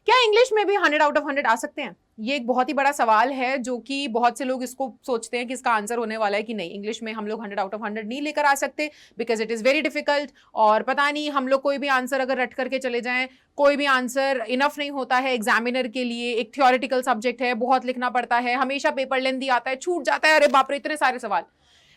क्या इंग्लिश में भी 100 आउट ऑफ 100 आ सकते हैं? ये एक बहुत ही बड़ा सवाल है जो कि बहुत से लोग इसको सोचते हैं कि इसका आंसर होने वाला है कि नहीं, इंग्लिश में हम लोग 100 आउट ऑफ 100 नहीं लेकर आ सकते because it is very difficult. और पता नहीं हम लोग कोई भी आंसर अगर रट करके चले जाएं, कोई भी आंसर इनफ नहीं होता है एग्जामिनर के लिए। एक थियोरिटिकल सब्जेक्ट है, बहुत लिखना पड़ता है, हमेशा पेपर लेंथी आता है, छूट जाता है, अरे बाप रे इतने सारे सवाल,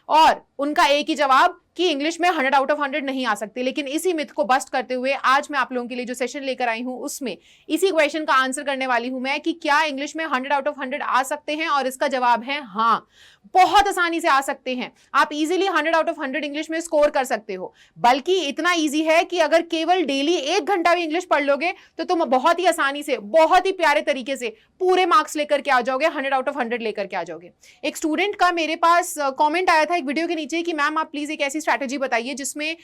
और उनका एक ही जवाब कि इंग्लिश में 100 आउट ऑफ 100 नहीं आ सकते। लेकिन इसी मिथ को बस्ट करते हुए आज मैं आप लोगों के लिए जो सेशन लेकर आई हूं उसमें इसी क्वेश्चन का आंसर करने वाली हूं मैं कि क्या इंग्लिश में 100 आउट ऑफ 100 आ सकते हैं, और इसका जवाब है हाँ, बहुत आसानी से आ सकते हैं। आप इजीली 100 आउट ऑफ 100 इंग्लिश में स्कोर कर सकते हो, बल्कि इतना इजी है कि अगर केवल डेली 1 घंटा भी इंग्लिश पढ़ लोगे तो तुम बहुत ही आसानी से, बहुत ही प्यारे तरीके से पूरे मार्क्स लेकर के आ जाओगे, 100 आउट ऑफ 100 लेकर के आ जाओगे। एक स्टूडेंट का मेरे पास कॉमेंट आया था एक वीडियो के नीचे कि मैम आप प्लीज एक ऐसी स्ट्रैटेजी बताइए जिसमें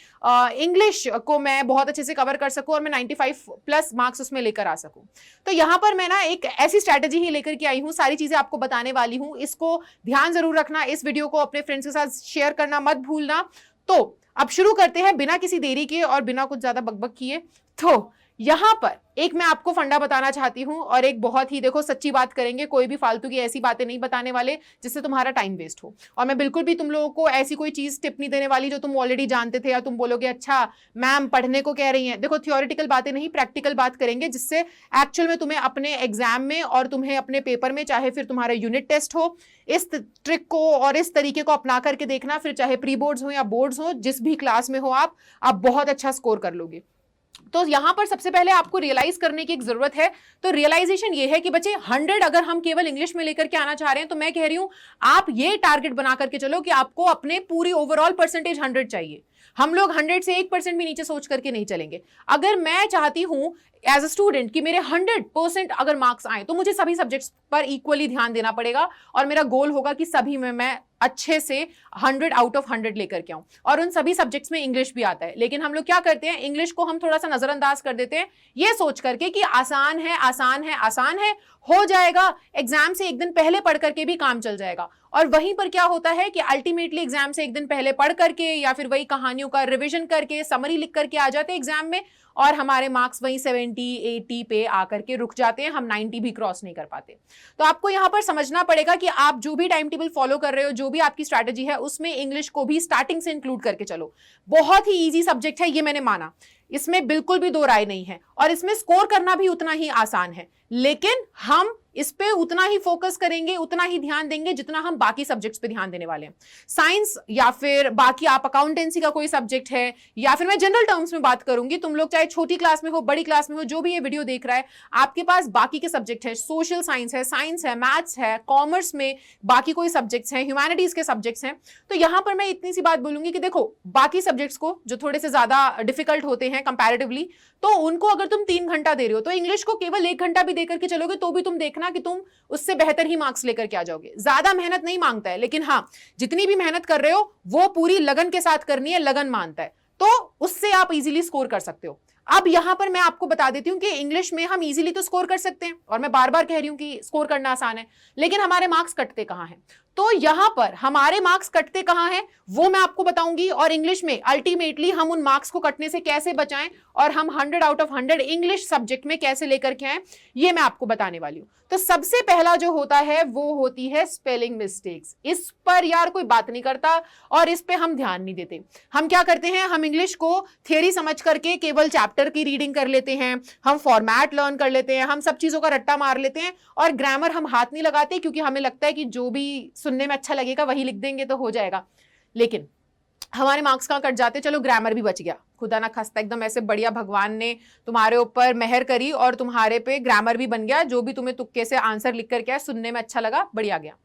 इंग्लिश को मैं बहुत अच्छे से कवर कर सकूं और मैं 95 प्लस मार्क्स उसमें लेकर आ सकूं। तो यहां पर मैं ना एक ऐसी स्ट्रैटेजी ही लेकर के आई हूं, सारी चीजें आपको बताने वाली हूं, इसको ध्यान जरूर रखना, इस वीडियो को अपने फ्रेंड्स के साथ शेयर करना मत भूलना। तो अब शुरू करते हैं बिना किसी देरी के और बिना कुछ ज्यादा बकबक किए। तो यहां पर एक मैं आपको फंडा बताना चाहती हूं और एक बहुत ही देखो सच्ची बात करेंगे, कोई भी फालतू की ऐसी बातें नहीं बताने वाले जिससे तुम्हारा टाइम वेस्ट हो। और मैं बिल्कुल भी तुम लोगों को ऐसी कोई चीज टिप नहीं देने वाली जो तुम ऑलरेडी जानते थे या तुम बोलोगे अच्छा मैम पढ़ने को कह रही हैं। देखो थियोरिटिकल बातें नहीं, प्रैक्टिकल बात करेंगे जिससे एक्चुअल में तुम्हें अपने एग्जाम में और तुम्हें अपने पेपर में, चाहे फिर तुम्हारा यूनिट टेस्ट हो, इस ट्रिक को और इस तरीके को अपना करके देखना, फिर चाहे प्री बोर्ड्स हो या बोर्ड्स हो, जिस भी क्लास में हो आप बहुत अच्छा स्कोर कर लोगे। तो यहां पर सबसे पहले आपको रियलाइज करने की एक जरूरत है। तो रियलाइजेशन ये है कि बच्चे 100 अगर हम केवल इंग्लिश में लेकर के आना चाह रहे हैं तो मैं कह रही हूं आप ये टारगेट बना करके चलो कि आपको अपने पूरी ओवरऑल परसेंटेज 100 चाहिए। हम लोग 100 से 1% भी नीचे सोच करके नहीं चलेंगे। अगर मैं चाहती हूं एज अ स्टूडेंट कि मेरे 100% अगर मार्क्स आए तो मुझे सभी सब्जेक्ट्स पर इक्वली ध्यान देना पड़ेगा और मेरा गोल होगा कि सभी में मैं अच्छे से 100 आउट ऑफ 100 लेकर के आऊं। और उन सभी सब्जेक्ट्स में इंग्लिश भी आता है, लेकिन हम लोग क्या करते हैं, इंग्लिश को हम थोड़ा सा नजरअंदाज कर देते हैं ये सोच करके कि आसान है आसान है आसान है, हो जाएगा, एग्जाम से एक दिन पहले पढ़ करके भी काम चल जाएगा। और वहीं पर क्या होता है कि अल्टीमेटली एग्जाम से एक दिन पहले पढ़ करके या फिर वही कहानियों का रिवीजन करके समरी लिख करके आ जाते हैं एग्जाम में और हमारे मार्क्स वहीं 70 80 पे आकर के रुक जाते हैं, हम 90 भी क्रॉस नहीं कर पाते। तो आपको यहां पर समझना पड़ेगा कि आप जो भी टाइम टेबल फॉलो कर रहे हो, जो भी आपकी स्ट्रैटेजी है, उसमें इंग्लिश को भी स्टार्टिंग से इंक्लूड करके चलो। बहुत ही इजी सब्जेक्ट है ये मैंने माना, इसमें बिल्कुल भी दो राय नहीं है और इसमें स्कोर करना भी उतना ही आसान है, लेकिन हम इस पे उतना ही फोकस करेंगे, उतना ही ध्यान देंगे जितना हम बाकी सब्जेक्ट्स पे ध्यान देने वाले हैं। साइंस या फिर बाकी आप अकाउंटेंसी का कोई सब्जेक्ट है या फिर मैं जनरल टर्म्स में बात करूंगी, तुम लोग चाहे छोटी क्लास में हो बड़ी क्लास में हो, जो भी ये वीडियो देख रहा है आपके पास बाकी के सब्जेक्ट है, सोशल साइंस है, मैथ्स है, कॉमर्स में बाकी कोई सब्जेक्ट्स हैं, ह्यूमैनिटीज के सब्जेक्ट्स हैं। तो यहां पर मैं इतनी सी बात बोलूंगी कि देखो बाकी सब्जेक्ट्स को जो थोड़े से ज्यादा डिफिकल्ट होते हैं कंपैरेटिवली, तो उनको अगर तुम 3 घंटा दे रहे हो तो इंग्लिश को केवल 1 घंटा भी देकर के चलोगे तो भी तुम देखना कि तुम उससे बेहतर ही मार्क्स लेकर के आ जाओगे। ज्यादा मेहनत नहीं मांगता है, लेकिन हाँ जितनी भी मेहनत कर रहे हो वो पूरी लगन के साथ करनी है, लगन मानता है, तो उससे आप इजीली स्कोर कर सकते हो। अब यहां पर मैं आपको बता देती हूं कि इंग्लिश में हम इजीली तो स्कोर कर सकते हैं और मैं बार बार कह रही हूं कि स्कोर करना आसान है, लेकिन हमारे मार्क्स कटते कहां हैं। तो यहां पर हमारे मार्क्स कटते कहां हैं वो मैं आपको बताऊंगी, और इंग्लिश में अल्टीमेटली हम उन मार्क्स को कटने से कैसे बचाएं और हम 100 आउट ऑफ 100 इंग्लिश सब्जेक्ट में कैसे लेकर के आए ये मैं आपको बताने वाली हूं। तो सबसे पहला जो होता है वो होती है स्पेलिंग मिस्टेक्स। इस पर यार कोई बात नहीं करता और इस पे हम ध्यान नहीं देते। हम क्या करते हैं, हम इंग्लिश को थियरी समझ करके केवल चैप्टर की रीडिंग कर लेते हैं, हम फॉर्मेट लर्न कर लेते हैं, हम सब चीजों का रट्टा मार लेते हैं और ग्रामर हम हाथ नहीं लगाते क्योंकि हमें लगता है कि जो भी सुनने में अच्छा लगेगा वही लिख देंगे तो हो जाएगा। लेकिन हमारे मार्क्स कहाँ कट जाते, चलो ग्रामर भी बच गया, खुदा ना खास्ता एकदम ऐसे बढ़िया भगवान ने तुम्हारे ऊपर मेहर करी और तुम्हारे पे ग्रामर भी बन गया, जो भी तुम्हें तुक्के से आंसर लिख करके आया सुनने में अच्छा लगा, बढ़िया गया,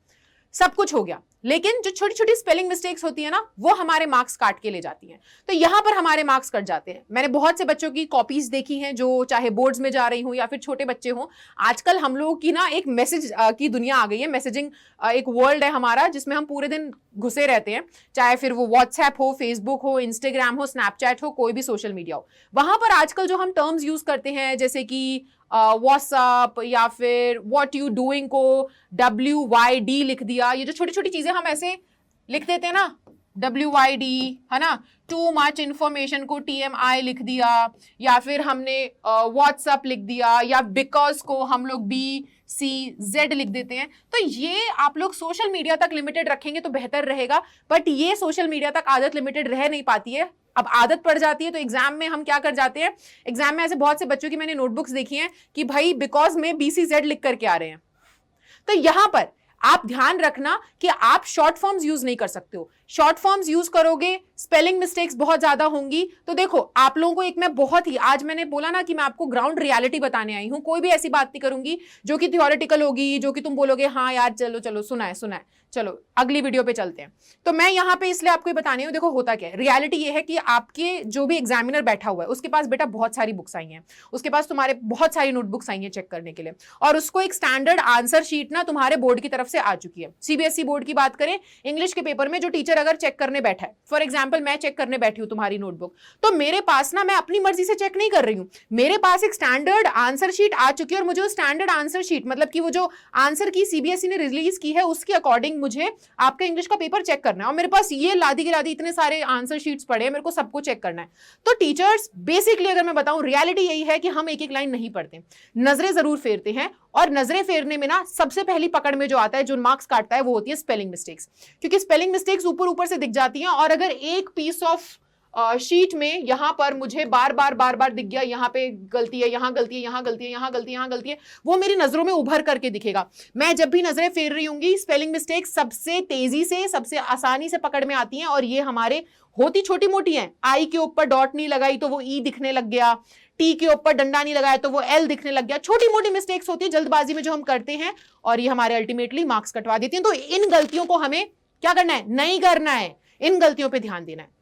सब कुछ हो गया। लेकिन जो छोटी छोटी स्पेलिंग मिस्टेक्स होती है ना वो हमारे मार्क्स काट के ले जाती हैं, तो यहां पर हमारे मार्क्स कट जाते हैं। मैंने बहुत से बच्चों की कॉपीज देखी हैं जो चाहे बोर्ड्स में जा रही हूं या फिर छोटे बच्चे हों। आजकल हम लोगों की ना एक मैसेज की दुनिया आ गई है, मैसेजिंग एक वर्ल्ड है हमारा जिसमें हम पूरे दिन घुसे रहते हैं, चाहे फिर वो व्हाट्सएप हो, फेसबुक हो, इंस्टाग्राम हो, स्नैपचैट हो, कोई भी सोशल मीडिया हो। वहां पर आजकल जो हम टर्म्स यूज करते हैं जैसे कि व्हाट्सअप या फिर व्हाट यू डूइंग को WYD लिख दिया, ये जो छोटी छोटी चीजें हम ऐसे लिख देते हैं ना, WYD, है ना, टू मच इंफॉर्मेशन को TMI लिख दिया, या फिर हमने व्हाट्सअप लिख दिया, या बिकॉज को हम लोग BCZ लिख देते हैं। तो ये आप लोग सोशल मीडिया तक लिमिटेड रखेंगे तो बेहतर रहेगा, बट ये सोशल मीडिया तक आदत लिमिटेड रह नहीं पाती है। अब आदत पड़ जाती है तो एग्जाम में हम क्या कर जाते हैं, एग्जाम में ऐसे बहुत से बच्चों की मैंने नोटबुक्स देखी हैं कि भाई बिकॉज में BCZ लिख करके आ रहे हैं। तो यहां पर आप ध्यान रखना कि आप शॉर्ट फॉर्म्स यूज नहीं कर सकते हो। शॉर्ट फॉर्म्स यूज करोगे, स्पेलिंग मिस्टेक्स बहुत ज्यादा होंगी। तो देखो आप लोगों को एक मैं बहुत ही, आज मैंने बोला ना कि मैं आपको ग्राउंड रियलिटी बताने आई हूं, कोई भी ऐसी बात नहीं करूंगी जो कि थियोरेटिकल होगी, जो कि तुम बोलोगे हाँ यार चलो चलो सुना है। चलो अगली वीडियो पे चलते हैं। तो मैं यहाँ पे इसलिए आपको बताने हूँ, देखो होता क्या है, रियलिटी ये है कि आपके जो भी एग्जामिनर बैठा हुआ है उसके पास बेटा बहुत सारी बुक्स आई हैं, उसके पास तुम्हारे बहुत सारी नोटबुक्स आई हैं चेक करने के लिए, और उसको एक स्टैंडर्ड आंसर शीट ना तुम्हारे बोर्ड की तरफ से आ चुकी है। CBSE बोर्ड की बात करें, इंग्लिश के पेपर में जो टीचर अगर चेक करने बैठा है, फॉर एग्जाम्पल मैं चेक करने बैठी हूँ तुम्हारी नोटबुक, तो मेरे पास ना, मैं अपनी मर्जी से चेक नहीं कर रही हूँ, मेरे पास एक स्टैंडर्ड आंसर शीट आ चुकी है, और मुझे स्टैंडर्ड आंसर शीट मतलब कि वो जो आंसर की CBSE ने रिलीज की है उसके अकॉर्डिंग मुझे आपका इंग्लिश का पेपर चेक करना है। और मेरे पास ये लादी की लादी इतने सारे आंसर शीट्स पड़े हैं, मेरे को सबको चेक करना है। तो टीचर्स बेसिकली अगर मैं बताऊं, रियलिटी यही है कि हम एक एक लाइन नहीं पढ़ते, नजरें जरूर फेरते हैं, और नजरें फेरने में ना सबसे पहली पकड़ में जो आता है, जो मार्क्स काटता है, वो होती है स्पेलिंग मिस्टेक्स, क्योंकि स्पेलिंग मिस्टेक्स ऊपर ऊपर से दिख जाती हैं। और अगर एक पीस ऑफ शीट में यहां पर मुझे बार बार दिख गया, यहां पे गलती है, यहां गलती है, यहां गलती है, यहां गलती है, यहां गलती है, वो मेरी नजरों में उभर करके दिखेगा। मैं जब भी नजरें फेर रही होंगी, स्पेलिंग मिस्टेक सबसे तेजी से, सबसे आसानी से पकड़ में आती हैं, और ये हमारे होती छोटी मोटी हैं। आई के ऊपर डॉट नहीं लगाई तो वो ई दिखने लग गया, टी के ऊपर डंडा नहीं लगाया तो वो एल दिखने लग गया। छोटी मोटी मिस्टेक्स होती है जल्दबाजी में जो हम करते हैं, और ये हमारे अल्टीमेटली मार्क्स कटवा देती हैं। तो इन गलतियों को हमें क्या करना है, नहीं करना है, इन गलतियों पे ध्यान देना है।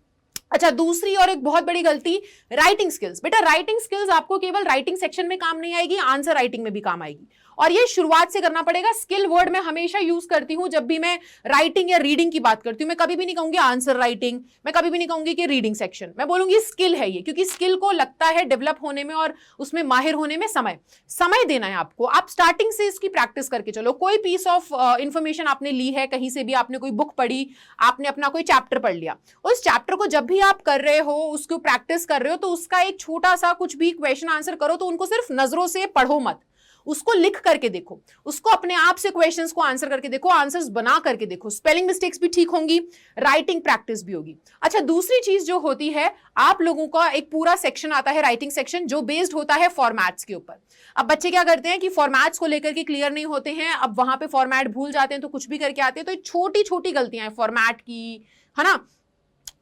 अच्छा, दूसरी और एक बहुत बड़ी गलती, राइटिंग स्किल्स। बेटा राइटिंग स्किल्स आपको केवल राइटिंग सेक्शन में काम नहीं आएगी, आंसर राइटिंग में भी काम आएगी, और ये शुरुआत से करना पड़ेगा। स्किल वर्ड मैं हमेशा यूज करती हूं जब भी मैं राइटिंग या रीडिंग की बात करती हूं। मैं कभी भी नहीं कहूंगी आंसर राइटिंग, मैं कभी भी नहीं कहूंगी कि रीडिंग सेक्शन, मैं बोलूंगी स्किल है ये, क्योंकि स्किल को लगता है डेवलप होने में और उसमें माहिर होने में समय देना है आपको। आप स्टार्टिंग से इसकी प्रैक्टिस करके चलो। कोई पीस ऑफ इंफॉर्मेशन आपने ली है कहीं से भी, आपने कोई बुक पढ़ी, आपने अपना कोई चैप्टर पढ़ लिया, उस चैप्टर को जब भी आप कर रहे हो, उसको प्रैक्टिस कर रहे हो, तो उसका एक छोटा सा कुछ भी क्वेश्चन आंसर करो तो उनको सिर्फ नजरों से पढ़ो मत, उसको लिख करके देखो, उसको अपने आप से क्वेश्चंस को आंसर करके देखो, आंसर्स बना करके देखो। स्पेलिंग मिस्टेक्स भी ठीक होंगी, राइटिंग प्रैक्टिस भी होगी। अच्छा, दूसरी चीज जो होती है, आप लोगों का एक पूरा सेक्शन आता है राइटिंग सेक्शन, जो बेस्ड होता है फॉर्मेट्स के ऊपर। अब बच्चे क्या करते हैं कि फॉर्मेट्स को लेकर के क्लियर नहीं होते हैं, अब वहां पे फॉर्मेट भूल जाते हैं तो कुछ भी करके आते हैं। तो छोटी छोटी गलतियां हैं फॉर्मेट की, है ना,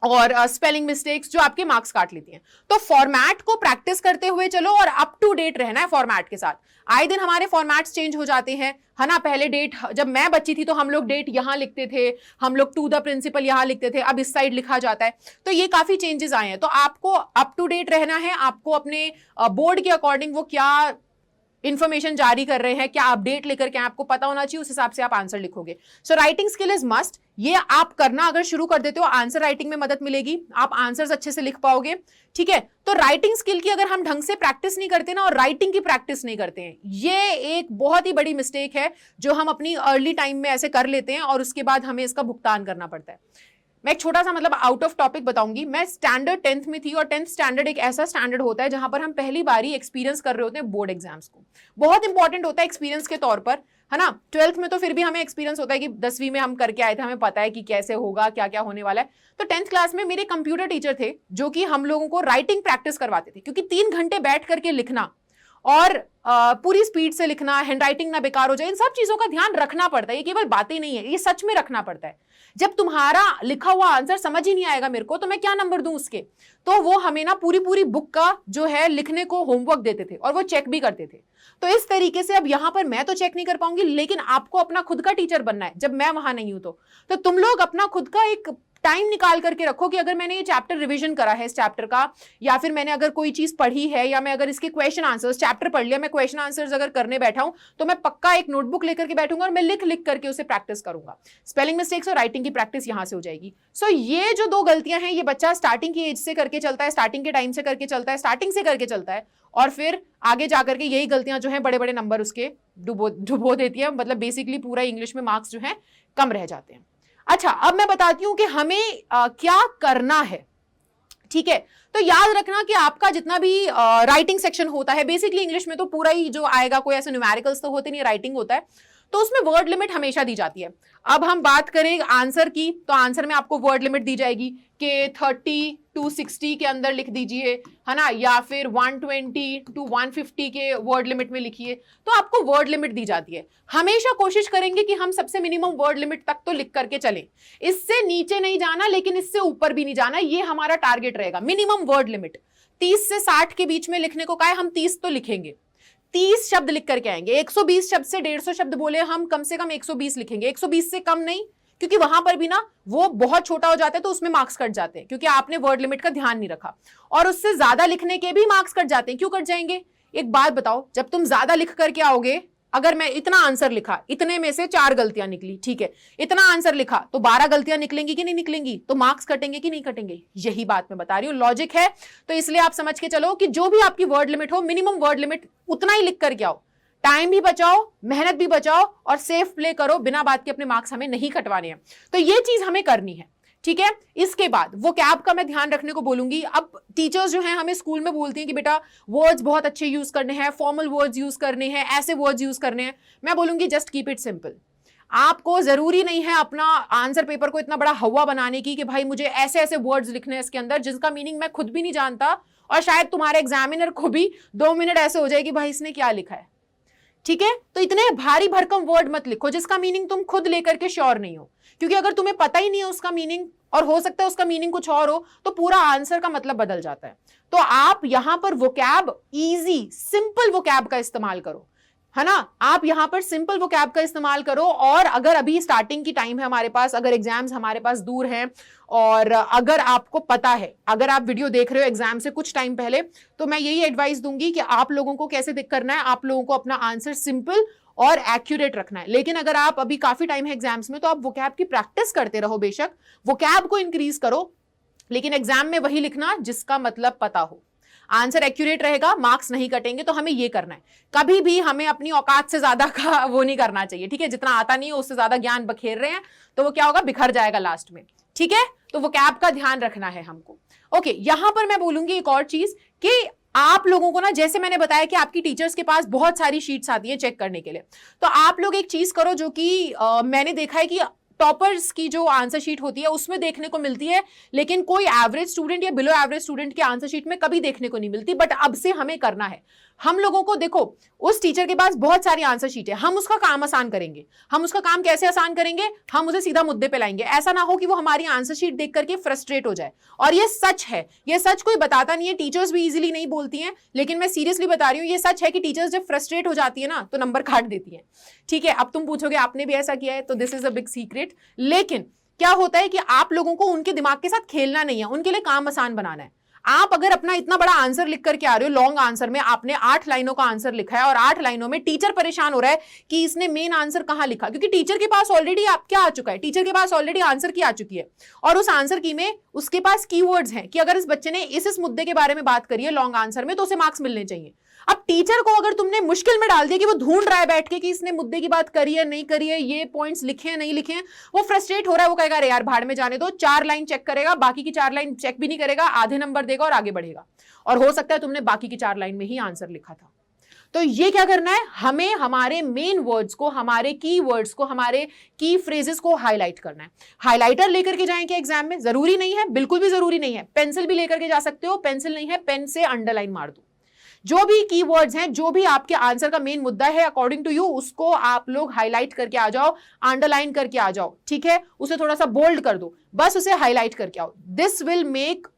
और स्पेलिंग मिस्टेक्स जो आपके मार्क्स काट लेती हैं। तो फॉर्मेट को प्रैक्टिस करते हुए चलो, और अप टू डेट रहना है फॉर्मेट के साथ। आए दिन हमारे फॉर्मेट्स चेंज हो जाते हैं, है ना। पहले डेट, जब मैं बच्ची थी तो हम लोग डेट यहां लिखते थे, हम लोग टू द प्रिंसिपल यहां लिखते थे, अब इस साइड लिखा जाता है। तो ये काफी चेंजेस आए हैं। तो आपको अप टू डेट रहना है, आपको अपने बोर्ड के अकॉर्डिंग वो क्या इंफॉर्मेशन जारी कर रहे हैं, क्या अपडेट लेकर के आपको पता होना चाहिए, उस हिसाब से आप आंसर लिखोगे। So writing skill is must. ये आप करना अगर शुरू कर देते हो, आंसर राइटिंग में मदद मिलेगी, आप आंसर्स अच्छे से लिख पाओगे। ठीक है, तो राइटिंग स्किल की अगर हम ढंग से प्रैक्टिस नहीं करते ना, और राइटिंग की प्रैक्टिस नहीं करते हैं, ये एक बहुत ही बड़ी मिस्टेक है जो हम अपनी अर्ली टाइम में ऐसे कर लेते हैं, और उसके बाद हमें इसका भुगतान करना पड़ता है। मैं एक छोटा सा मतलब आउट ऑफ टॉपिक बताऊंगी। मैं स्टैंडर्ड 10th में थी, और 10th स्टैंडर्ड एक ऐसा स्टैंडर्ड होता है जहां पर हम पहली बारी एक्सपीरियंस कर रहे होते हैं बोर्ड एग्जाम्स को। बहुत इंपॉर्टेंट होता है एक्सपीरियंस के तौर पर, है ना। 12th में तो फिर भी हमें एक्सपीरियंस होता है कि 10वीं में हम करके आए थे, हमें पता है कि कैसे होगा, क्या क्या होने वाला है। तो 10th क्लास में मेरे कंप्यूटर टीचर थे जो कि हम लोगों को राइटिंग प्रैक्टिस करवाते थे, क्योंकि 3 घंटे बैठ करके लिखना और पूरी स्पीड से लिखना, हैंडराइटिंग ना बेकार हो जाए, इन सब चीजों का ध्यान रखना पड़ता है। ये केवल बातें नहीं है, ये सच में रखना पड़ता है। जब तुम्हारा लिखा हुआ आंसर समझ ही नहीं आएगा मेरे को, तो मैं क्या नंबर दूं उसके। तो वो हमें ना पूरी बुक का जो है लिखने को होमवर्क देते थे, और वो चेक भी करते थे। तो इस तरीके से अब यहां पर मैं तो चेक नहीं कर पाऊंगी, लेकिन आपको अपना खुद का टीचर बनना है जब मैं वहां नहीं हूं। तो तुम लोग अपना खुद का एक टाइम निकाल करके रखो कि अगर मैंने ये चैप्टर रिवीजन करा है इस चैप्टर का, या फिर मैंने अगर कोई चीज पढ़ी है, या मैं अगर इसके क्वेश्चन आंसर्स, चैप्टर पढ़ लिया, मैं क्वेश्चन आंसर्स अगर करने बैठा हूं, तो मैं पक्का एक नोटबुक लेकर के बैठूंगा और मैं लिख करके उसे प्रैक्टिस करूंगा। स्पेलिंग मिस्टेक्स और राइटिंग की प्रैक्टिस यहां से हो जाएगी। सो ये जो 2 गलतियां हैं, ये बच्चा स्टार्टिंग की एज से करके चलता है, स्टार्टिंग के टाइम से करके चलता है, स्टार्टिंग से करके चलता है, और फिर आगे जाकर के यही गलतियां जो है बड़े बड़े नंबर उसके डुबो देती है। मतलब बेसिकली पूरा इंग्लिश में मार्क्स जो है कम रह जाते हैं। अच्छा, अब मैं बताती हूं कि हमें क्या करना है। ठीक है, तो याद रखना कि आपका जितना भी राइटिंग सेक्शन होता है, बेसिकली इंग्लिश में तो पूरा ही जो आएगा, कोई ऐसे न्यूमेरिकल्स तो होते नहीं, राइटिंग होता है, तो उसमें वर्ड लिमिट हमेशा दी जाती है। अब हम बात करें आंसर की, तो आंसर में आपको वर्ड लिमिट दी जाएगी कि 30 to 60 के अंदर लिख दीजिए, है ना, या फिर 120 to 150 के वर्ड लिमिट में लिखिए। तो आपको वर्ड लिमिट दी जाती है। हमेशा कोशिश करेंगे कि हम सबसे मिनिमम वर्ड लिमिट तक तो लिख करके चलें, इससे नीचे नहीं जाना, लेकिन इससे ऊपर भी नहीं जाना, ये हमारा टारगेट रहेगा। मिनिमम वर्ड लिमिट 30 से 60 के बीच में लिखने को कहा है, हम 30 तो लिखेंगे, 30 शब्द लिख करके आएंगे। 120 शब्द से 150 शब्द बोले, हम कम से कम 120 लिखेंगे, 120 से कम नहीं, क्योंकि वहां पर भी ना वो बहुत छोटा हो जाता है तो उसमें मार्क्स कट जाते हैं, क्योंकि आपने वर्ड लिमिट का ध्यान नहीं रखा। और उससे ज्यादा लिखने के भी मार्क्स कट जाते हैं। क्यों कट जाएंगे? एक बात बताओ, जब तुम ज्यादा लिख करके आओगे, अगर मैं इतना आंसर लिखा, इतने में से 4 गलतियां निकली, ठीक है, इतना आंसर लिखा तो 12 गलतियां निकलेंगी कि नहीं निकलेंगी? तो मार्क्स कटेंगे कि नहीं कटेंगे? यही बात मैं बता रही हूं, लॉजिक है। तो इसलिए आप समझ के चलो कि जो भी आपकी वर्ड लिमिट हो, मिनिमम वर्ड लिमिट उतना ही लिख करके आओ। टाइम भी बचाओ, मेहनत भी बचाओ, और सेफ प्ले करो, बिना बात के अपने मार्क्स हमें नहीं कटवाने हैं। तो ये चीज हमें करनी है, ठीक है। इसके बाद वोकैब का मैं ध्यान रखने को बोलूंगी। अब टीचर्स जो हैं हमें स्कूल में बोलती हैं कि बेटा वर्ड्स बहुत अच्छे यूज करने हैं, फॉर्मल वर्ड्स यूज करने हैं, ऐसे वर्ड्स यूज करने हैं। मैं बोलूंगी जस्ट कीप इट सिंपल। आपको जरूरी नहीं है अपना आंसर पेपर को इतना बड़ा हवा बनाने की कि भाई मुझे ऐसे ऐसे वर्ड्स लिखने हैं इसके अंदर जिसका मीनिंग मैं खुद भी नहीं जानता, और शायद तुम्हारे एग्जामिनर को भी 2 मिनट ऐसे हो जाएगी भाई इसने क्या लिखा है। ठीक है, तो इतने भारी भरकम वर्ड मत लिखो जिसका मीनिंग तुम खुद लेकर के श्योर नहीं हो, क्योंकि अगर तुम्हें पता ही नहीं है उसका मीनिंग, और हो सकता है उसका मीनिंग कुछ और हो, तो पूरा आंसर का मतलब बदल जाता है। तो आप यहां पर वोकैब, इजी सिंपल वोकैब का इस्तेमाल करो, है ना। आप यहां पर सिंपल वोकैब का इस्तेमाल करो। और अगर अभी स्टार्टिंग की टाइम है हमारे पास, अगर एग्जाम्स हमारे पास दूर हैं, और अगर आपको पता है, अगर आप वीडियो देख रहे हो एग्जाम से कुछ टाइम पहले, तो मैं यही एडवाइस दूंगी कि आप लोगों को कैसे करना है, आप लोगों को अपना आंसर सिंपल और एक्यूरेट रखना है। लेकिन अगर आप अभी काफी टाइम है एग्जाम्स में, तो आप वोकैब की प्रैक्टिस करते रहो, बेशक वोकैब को इंक्रीज करो, लेकिन एग्जाम में वही लिखना जिसका मतलब पता हो। आंसर एक्यूरेट रहेगा, मार्क्स नहीं कटेंगे। तो हमें ये करना है, कभी भी हमें अपनी औकात से ज्यादा का वो नहीं करना चाहिए, ठीक है। जितना आता नहीं है उससे ज्यादा ज्ञान बखेर रहे हैं तो वो क्या होगा, बिखर जाएगा लास्ट में, ठीक है। तो वोकैब का ध्यान रखना है हमको। ओके, यहां पर मैं बोलूंगी एक और चीज कि आप लोगों को ना, जैसे मैंने बताया कि आपकी टीचर्स के पास बहुत सारी शीट्स आती है चेक करने के लिए, तो आप लोग एक चीज करो जो कि मैंने देखा है कि टॉपर्स की जो आंसर शीट होती है उसमें देखने को मिलती है, लेकिन कोई एवरेज स्टूडेंट या बिलो एवरेज स्टूडेंट की आंसर शीट में कभी देखने को नहीं मिलती। बट अब से हमें करना है, हम लोगों को, देखो उस टीचर के पास बहुत सारी आंसर शीट है, हम उसका काम आसान करेंगे। हम उसका काम कैसे आसान करेंगे, हम उसे सीधा मुद्दे पे लाएंगे। ऐसा ना हो कि वो हमारी आंसर शीट देख करके फ्रस्ट्रेट हो जाए। और ये सच है, ये सच कोई बताता नहीं है, टीचर्स भी इजीली नहीं बोलती हैं, लेकिन मैं सीरियसली बता रही हूँ, ये सच है कि टीचर्स जब फ्रस्ट्रेट हो जाती है ना तो नंबर काट देती है, ठीक है। अब तुम पूछोगे आपने भी ऐसा किया है, तो this is a big secret. लेकिन क्या होता है कि आप लोगों को उनके दिमाग के साथ खेलना नहीं है, उनके लिए काम आसान बनाना है। आप अगर अपना इतना बड़ा आंसर लिख करके आ रहे हो, लॉन्ग आंसर में आपने 8 लाइनों का आंसर लिखा है, और 8 लाइनों में टीचर परेशान हो रहा है कि इसने मेन आंसर कहां लिखा, क्योंकि टीचर के पास ऑलरेडी आप क्या आ चुका है, टीचर के पास ऑलरेडी आंसर की आ चुकी है, और उस आंसर की में उसके पास कीवर्ड्स हैं कि अगर इस बच्चे ने इस मुद्दे के बारे में बात करी है लॉन्ग आंसर में, तो उसे मार्क्स मिलने चाहिए। अब टीचर को अगर तुमने मुश्किल में डाल दिया कि वो ढूंढ रहा है बैठ के कि इसने मुद्दे की बात करी है नहीं करी है, ये पॉइंट्स लिखे हैं नहीं लिखे हैं, वो फ्रस्ट्रेट हो रहा है, वो कहेगा अरे यार भाड़ में जाने दो, 4 लाइन चेक करेगा, बाकी की 4 लाइन चेक भी नहीं करेगा, आधे नंबर देगा और आगे बढ़ेगा। और हो सकता है तुमने बाकी की 4 लाइन में ही आंसर लिखा था। तो ये क्या करना है, हमें हमारे मेन वर्ड्स को, हमारे की वर्ड्स को, हमारे की फ्रेजेस को हाईलाइट करना है। हाईलाइटर लेकर के जाएं क्या एग्जाम में? जरूरी नहीं है, बिल्कुल भी जरूरी नहीं है। पेंसिल भी लेकर के जा सकते हो, पेंसिल नहीं है पेन से अंडरलाइन मार दो। जो भी कीवर्ड्स हैं, जो भी आपके आंसर का मेन मुद्दा है अकॉर्डिंग टू यू, उसको आप लोग हाईलाइट करके आ जाओ, अंडरलाइन करके आ जाओ, ठीक है। उसे थोड़ा सा बोल्ड कर दो, बस उसे हाईलाइट करके आओ। This will make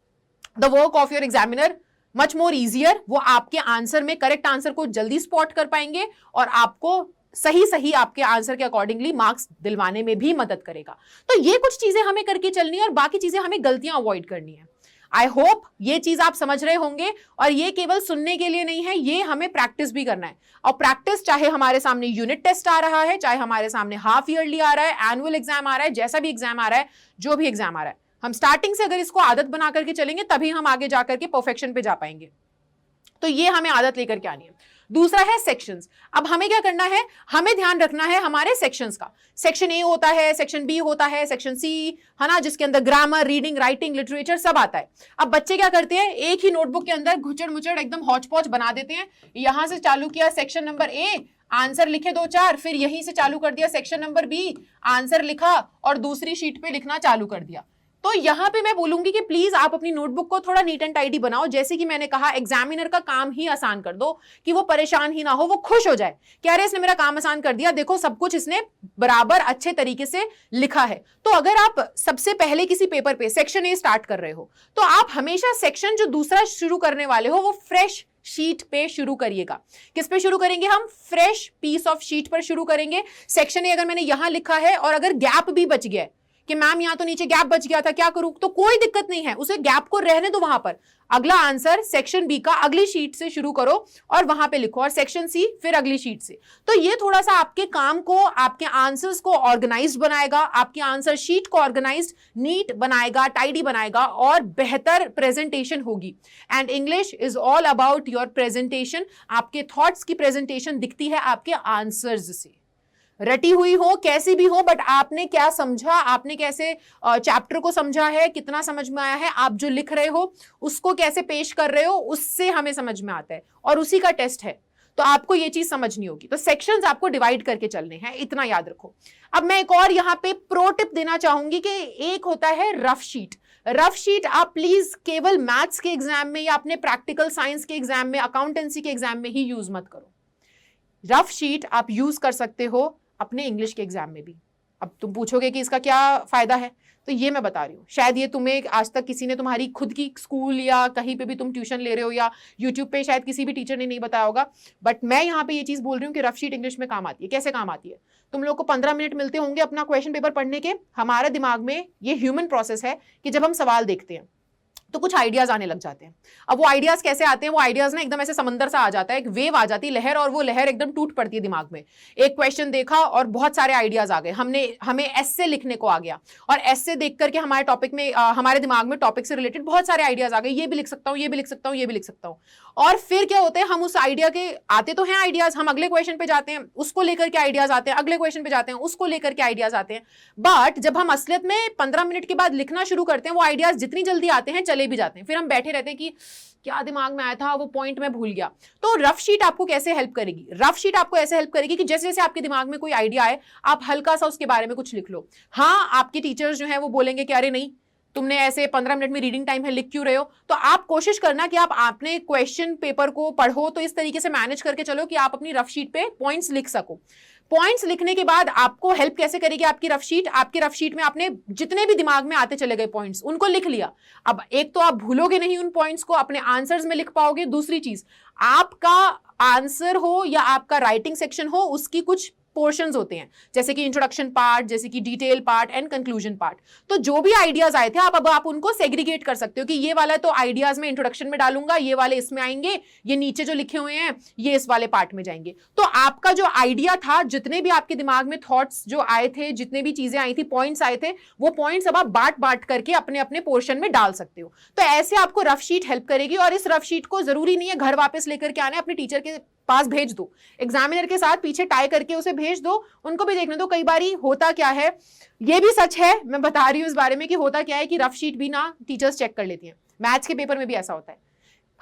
the work of your examiner much more easier. वो आपके आंसर में करेक्ट आंसर को जल्दी स्पॉट कर पाएंगे और आपको सही आपके आंसर के अकॉर्डिंगली मार्क्स दिलवाने में भी मदद करेगा। तो ये कुछ चीजें हमें करके चलनी है और बाकी चीजें हमें गलतियां अवॉइड करनी है। आई होप ये चीज आप समझ रहे होंगे। और ये केवल सुनने के लिए नहीं है, ये हमें प्रैक्टिस भी करना है। और प्रैक्टिस चाहे हमारे सामने यूनिट टेस्ट आ रहा है, चाहे हमारे सामने हाफ ईयरली आ रहा है, एनुअल एग्जाम आ रहा है, जैसा भी एग्जाम आ रहा है, जो भी एग्जाम आ रहा है, हम स्टार्टिंग से अगर इसको आदत बना करके चलेंगे तभी हम आगे जाकर के परफेक्शन पे जा पाएंगे। तो ये हमें आदत लेकर के आनी है। दूसरा है सेक्शंस। अब हमें क्या करना है, हमें ध्यान रखना है हमारे सेक्शंस का। सेक्शन ए होता है, सेक्शन बी होता है, सेक्शन सी, है ना, जिसके अंदर ग्रामर, रीडिंग, राइटिंग, लिटरेचर सब आता है। अब बच्चे क्या करते हैं, एक ही नोटबुक के अंदर घुचड़ मुचड़ एकदम हौच पौच बना देते हैं। यहां से चालू किया सेक्शन नंबर ए, आंसर लिखे 2-4, फिर यहीं से चालू कर दिया सेक्शन नंबर बी, आंसर लिखा और दूसरी शीट पे लिखना चालू कर दिया। तो यहां पे मैं बोलूंगी कि प्लीज आप अपनी नोटबुक को थोड़ा नीट एंड टाइडी बनाओ। जैसे कि मैंने कहा, एग्जामिनर का काम ही आसान कर दो कि वो परेशान ही ना हो, वो खुश हो जाए कि अरे इसने मेरा काम आसान कर दिया, देखो सब कुछ इसने बराबर अच्छे तरीके से लिखा है। तो अगर आप सबसे पहले किसी पेपर पे सेक्शन ए स्टार्ट कर रहे हो, तो आप हमेशा सेक्शन जो दूसरा शुरू करने वाले हो वो फ्रेश शीट पे शुरू करिएगा। किस पे शुरू करेंगे हम, फ्रेश पीस ऑफ शीट पर शुरू करेंगे। सेक्शन ए अगर मैंने यहां लिखा है और अगर गैप भी बच गया कि मैम यहां तो नीचे गैप बच गया था, क्या करूं, तो कोई दिक्कत नहीं है, उसे गैप को रहने दो वहां पर। अगला आंसर सेक्शन बी का अगली शीट से शुरू करो और वहां पे लिखो, और सेक्शन सी फिर अगली शीट से। तो ये थोड़ा सा आपके काम को, आपके आंसर्स को ऑर्गेनाइज्ड बनाएगा, आपकी आंसर शीट को ऑर्गेनाइज्ड, नीट बनाएगा, टाइडी बनाएगा और बेहतर प्रेजेंटेशन होगी। And English is all about your presentation. आपके थॉट्स की प्रेजेंटेशन दिखती है आपके आंसर्स से। रटी हुई हो, कैसी भी हो, बट आपने क्या समझा, आपने कैसे चैप्टर को समझा है, कितना समझ में आया है, आप जो लिख रहे हो उसको कैसे पेश कर रहे हो, उससे हमें समझ में आता है और उसी का टेस्ट है। तो आपको ये चीज समझनी होगी। तो सेक्शंस आपको डिवाइड करके चलने हैं, इतना याद रखो। अब मैं एक और यहाँ पे प्रो टिप देना चाहूंगी कि एक होता है रफ शीट। रफ शीट आप प्लीज केवल मैथ्स के एग्जाम में या अपने प्रैक्टिकल साइंस के एग्जाम में, अकाउंटेंसी के एग्जाम में ही यूज मत करो। रफ शीट आप यूज कर सकते हो अपने इंग्लिश के एग्जाम में भी। अब तुम पूछोगे कि इसका क्या फायदा है, तो ये मैं बता रही हूँ। शायद ये तुम्हें आज तक किसी ने, तुम्हारी खुद की स्कूल या कहीं पे भी तुम ट्यूशन ले रहे हो या यूट्यूब पे शायद किसी भी टीचर ने नहीं बताया होगा, बट मैं यहाँ पे ये चीज बोल रही हूँ कि रफ शीट इंग्लिश में काम आती है। कैसे काम आती है, तुम लोग को 15 मिनट मिलते होंगे अपना क्वेश्चन पेपर पढ़ने के। हमारे दिमाग में ये ह्यूमन प्रोसेस है कि जब हम सवाल देखते हैं तो कुछ आइडियाज आने लग जाते हैं। अब वो आइडियाज कैसे आते हैं, वो आइडियाज ना एकदम ऐसे समंदर सा आ जाता है, एक वेव आ जाती है, लहर, और वो लहर एकदम टूट पड़ती है दिमाग में। एक क्वेश्चन देखा और बहुत सारे आइडियाज आ गए, हमें एस्से लिखने को आ गया, और एस्से देख करके हमारे टॉपिक में, हमारे दिमाग में टॉपिक से रिलेटेड बहुत सारे आइडियाज आ गए, ये भी लिख सकता हूँ, ये भी लिख सकता हूँ, ये भी लिख सकता हूँ। और फिर क्या होता है, हम उस आइडिया के, आते तो हैं आइडियाज, हम अगले क्वेश्चन पे जाते हैं, उसको लेकर के आइडियाज आते हैं, अगले क्वेश्चन पे जाते हैं, उसको लेकर के आइडियाज आते हैं। बट जब हम असलियत में 15 मिनट के बाद लिखना शुरू करते हैं, वो आइडियाज जितनी जल्दी आते हैं चले भी जाते हैं, फिर हम बैठे रहते हैं कि क्या दिमाग में आया था, वो पॉइंट मैं भूल गया। तो रफ शीट आपको कैसे हेल्प करेगी, रफ शीट आपको ऐसे हेल्प करेगी कि जैसे जैसे आपके दिमाग में कोई आइडिया आए, आप हल्का सा उसके बारे में कुछ लिख लो। हाँ, आपके टीचर्स जो है वो बोलेंगे कि अरे नहीं, तुमने ऐसे 15 मिनट में रीडिंग टाइम है, लिख क्यों रहे हो। तो आप कोशिश करना कि आप अपने क्वेश्चन पेपर को पढ़ो तो इस तरीके से मैनेज करके चलो कि आप अपनी रफ शीट पे पॉइंट्स लिख सको। पॉइंट्स लिखने के बाद आपको हेल्प कैसे करेगी आपकी रफ शीट, आपकी रफ शीट में आपने जितने भी दिमाग में आते चले गए पॉइंट्स, उनको लिख लिया। अब एक तो आप भूलोगे नहीं उन पॉइंट्स को, अपने आंसर्स में लिख पाओगे। दूसरी चीज, आपका आंसर हो या आपका राइटिंग सेक्शन हो, उसकी कुछ पोर्शंस होते हैं, जैसे कि इंट्रोडक्शन पार्ट, जैसे कि detail part and conclusion part. तो जो भी आइडियाज आए थे, अब आप उनको सेग्रीगेट कर सकते हो कि ये वाला तो आइडियाज में इंट्रोडक्शन में डालूंगा, ये वाले इसमें आएंगे, ये नीचे जो लिखे हुए हैं ये इस वाले पार्ट में जाएंगे। तो आपका जो आइडिया था, जितने भी आपके दिमाग में थॉट्स जो आए थे, जितने भी चीजें आई थी, पॉइंट्स आए थे, वो पॉइंट्स अब आप बांट बांट करके अपने अपने पोर्शन में डाल सकते हो। तो ऐसे आपको रफ शीट हेल्प करेगी। और इस रफ शीट को जरूरी नहीं है घर वापस लेकर के आना, अपने टीचर के पास भेज दो, एग्जामिनर के साथ पीछे टाई करके उसे भेज दो, उनको भी देखने दो। कई बारी होता क्या है, ये भी सच है, मैं बता रही हूं इस बारे में, कि होता क्या है कि रफ शीट भी ना टीचर्स चेक कर लेती हैं। मैथ्स के पेपर में भी ऐसा होता है।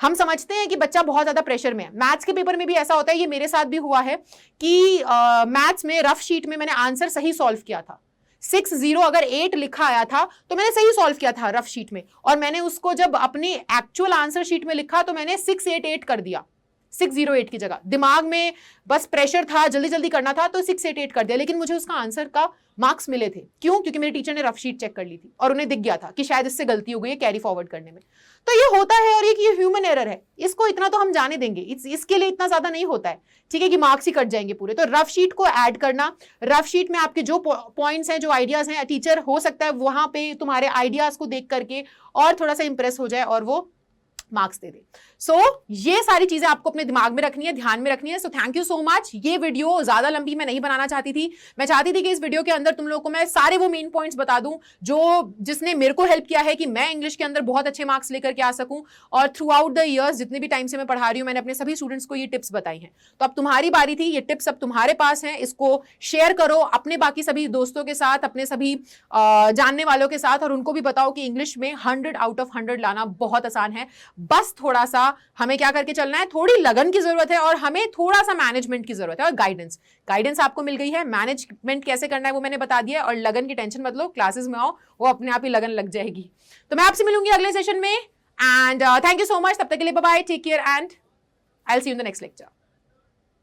हम समझते हैं कि बच्चा बहुत ज्यादा प्रेशर में है, मैथ्स के पेपर में भी ऐसा होता है। ये मेरे साथ भी हुआ है कि मैथ्स में रफ शीट में मैंने आंसर सही सॉल्व किया था, 60 अगर 8 लिखा आया था तो मैंने सही सॉल्व किया था रफ शीट में, और मैंने उसको जब अपनी एक्चुअल आंसर शीट में लिखा तो मैंने 688 कर दिया, 608 की जगह। दिमाग में बस प्रेशर था, जल्दी जल्दी करना था, तो 688 कर दिया, लेकिन मुझे उसका आंसर का मार्क्स मिले थे। क्यों? क्योंकि मेरे टीचर ने रफ शीट चेक कर ली थी और उन्हें दिख गया था कि शायद इससे गलती हो गई है कैरी फॉरवर्ड करने में। तो ये होता है, और ये ह्यूमन एरर है, इसको इतना तो हम जाने देंगे, इसके लिए इतना ज्यादा नहीं होता है, ठीक है, कि मार्क्स ही कट जाएंगे पूरे। तो रफ शीट को ऐड करना, रफ शीट में आपके जो पॉइंट्स हैं, जो आइडियाज हैं, टीचर हो सकता है वहां पे तुम्हारे आइडियाज को देख करके और थोड़ा सा इंप्रेस हो जाए और वो मार्क्स दे दे। सो ये सारी चीजें आपको अपने दिमाग में रखनी है, ध्यान में रखनी है। So thank you so much. ये वीडियो ज्यादा लंबी मैं नहीं बनाना चाहती थी, मैं चाहती थी कि इस वीडियो के अंदर तुम लोगों को मैं सारे वो मेन पॉइंट्स बता दूं जो जिसने मेरे को हेल्प किया है कि मैं इंग्लिश के अंदर बहुत अच्छे मार्क्स लेकर के आ सकूं। और थ्रू आउट द ईयर्स जितने भी टाइम से मैं पढ़ा रही हूं, मैंने अपने सभी स्टूडेंट्स को ये टिप्स बताई हैं। तो अब तुम्हारी बारी थी, ये टिप्स अब तुम्हारे पास हैं, इसको शेयर करो अपने बाकी सभी दोस्तों के साथ, अपने सभी जानने वालों के साथ, और उनको भी बताओ कि इंग्लिश में 100 आउट ऑफ 100 लाना बहुत आसान है। बस थोड़ा सा हमें क्या करके चलना है, थोड़ी लगन की जरूरत है और हमें थोड़ा सा मैनेजमेंट की जरूरत है और गाइडेंस आपको मिल गई है। मैनेजमेंट कैसे करना है वो मैंने बता दिया, और लगन की टेंशन मत लो, क्लासेस में आओ, वो अपने आप ही लगन लग जाएगी। तो मैं आपसे मिलूंगी अगले सेशन में, and thank you so much. तब तक के लिए bye bye, take care, and I will see you in the next lecture.